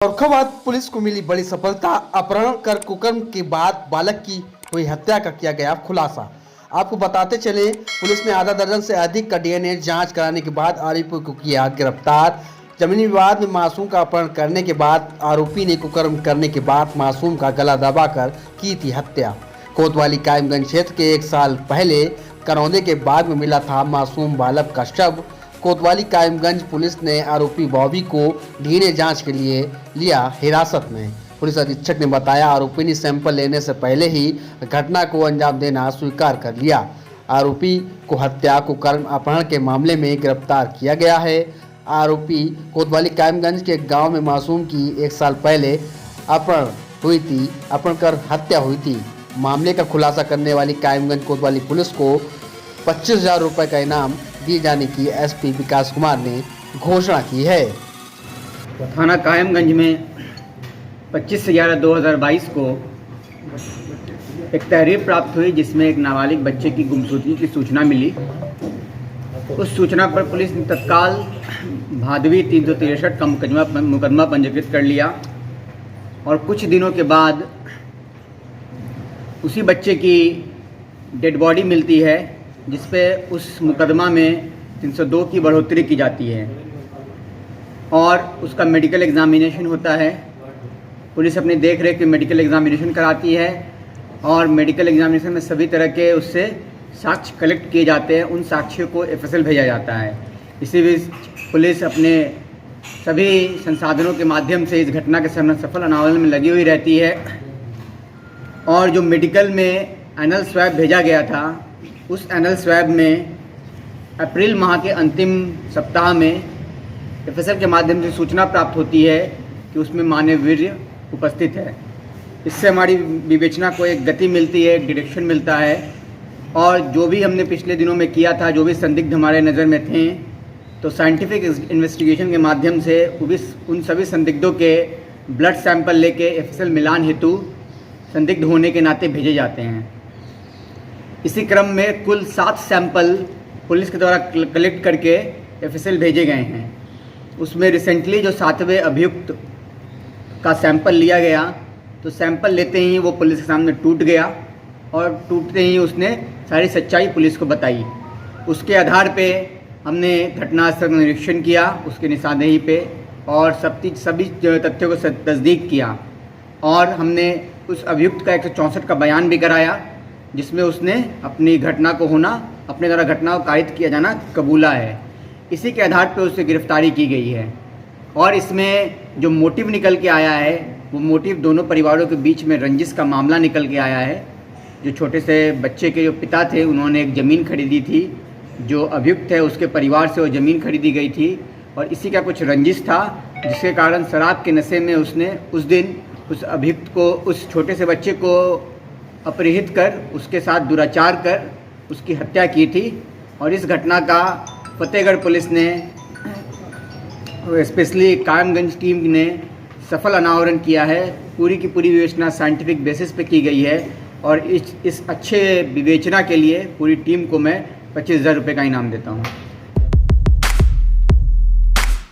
Farrukhabad police को मिली बड़ी सफलता। अपहरण कर कुकर्म के बाद बालक की हुई हत्या का किया गया खुलासा। आपको बताते चले, पुलिस ने आधा दर्जन से अधिक का डीएनए जांच कराने के बाद आरोपी को किया गिरफ्तार। जमीनी विवाद में मासूम का अपहरण करने के बाद आरोपी ने कुकर्म करने के बाद मासूम का गला दबाकर की थी हत्या। कोतवाली कायमगंज क्षेत्र के 1 साल पहले करौंदे के बाग में मिला था मासूम बालक का शव। कोतवाली कायमगंज पुलिस ने आरोपी बॉबी को डीएनए जांच के लिए लिया हिरासत में। पुलिस अधीक्षक ने बताया, आरोपी ने सैंपल लेने से पहले ही घटना को अंजाम देना स्वीकार कर लिया। आरोपी को हत्या, कुकर्म, अपहरण के मामले में गिरफ्तार किया गया है। आरोपी कोतवाली कायमगंज के गांव में मासूम की 1 साल पहले अपहरण कर हत्या हुई थी। मामले का खुलासा करने वाली कायमगंज कोतवाली पुलिस को 25,000 रुपये का इनाम दिए जाने की एसपी विकास कुमार ने घोषणा की है। थाना कायमगंज में 25/11/2022 को एक तहरीर प्राप्त हुई, जिसमें एक नाबालिग बच्चे की गुमशुदगी की सूचना मिली। उस सूचना पर पुलिस ने तत्काल भादवी 363 का मुकदमा पंजीकृत कर लिया और कुछ दिनों के बाद उसी बच्चे की डेड बॉडी मिलती है, जिस पे उस मुकदमा में 302 की बढ़ोतरी की जाती है और उसका मेडिकल एग्जामिनेशन होता है। पुलिस अपनी देख रेख में मेडिकल एग्जामिनेशन कराती है और मेडिकल एग्जामिनेशन में सभी तरह के उससे साक्ष्य कलेक्ट किए जाते हैं। उन साक्ष्यों को एफएसएल भेजा जाता है। इसी बीच पुलिस अपने सभी संसाधनों के माध्यम से इस घटना के सफल अनावरण में लगी हुई रहती है और जो मेडिकल में एनल स्वैब भेजा गया था, उस एनल स्वैब में अप्रैल माह के अंतिम सप्ताह में एफएसएल के माध्यम से सूचना प्राप्त होती है कि उसमें मानव वीर्य उपस्थित है। इससे हमारी विवेचना को एक गति मिलती है, एक डायरेक्शन मिलता है और जो भी हमने पिछले दिनों में किया था, जो भी संदिग्ध हमारे नज़र में थे, तो साइंटिफिक इन्वेस्टिगेशन के माध्यम से उन सभी संदिग्धों के ब्लड सैंपल लेके एफएसएल मिलान हेतु संदिग्ध होने के नाते भेजे जाते हैं। इसी क्रम में कुल 7 सैंपल पुलिस के द्वारा कलेक्ट करके एफएसएल भेजे गए हैं। उसमें रिसेंटली जो 7वें अभियुक्त का सैंपल लिया गया, तो सैंपल लेते ही वो पुलिस के सामने टूट गया और टूटते ही उसने सारी सच्चाई पुलिस को बताई। उसके आधार पे हमने घटनास्थल का निरीक्षण किया, उसके निशानदेही पे, और सभी तथ्यों को तस्दीक किया और हमने उस अभियुक्त का 164 का बयान भी कराया, जिसमें उसने अपनी घटना को होना, अपने द्वारा घटना को कारित किया जाना कबूला है। इसी के आधार पर उससे गिरफ्तारी की गई है और इसमें जो मोटिव निकल के आया है, वो मोटिव दोनों परिवारों के बीच में रंजिश का मामला निकल के आया है। जो छोटे से बच्चे के जो पिता थे, उन्होंने एक ज़मीन खरीदी थी। जो अभियुक्त है, उसके परिवार से वो ज़मीन खरीदी गई थी और इसी का कुछ रंजिश था, जिसके कारण शराब के नशे में उसने उस दिन उस अभियुक्त को, उस छोटे से बच्चे को अपहृत कर उसके साथ दुराचार कर उसकी हत्या की थी। और इस घटना का फतेहगढ़ पुलिस ने, स्पेशली कायमगंज टीम ने सफल अनावरण किया है। पूरी की पूरी विवेचना साइंटिफिक बेसिस पे की गई है और इस अच्छे विवेचना के लिए पूरी टीम को मैं 25,000 रुपये का इनाम देता हूँ।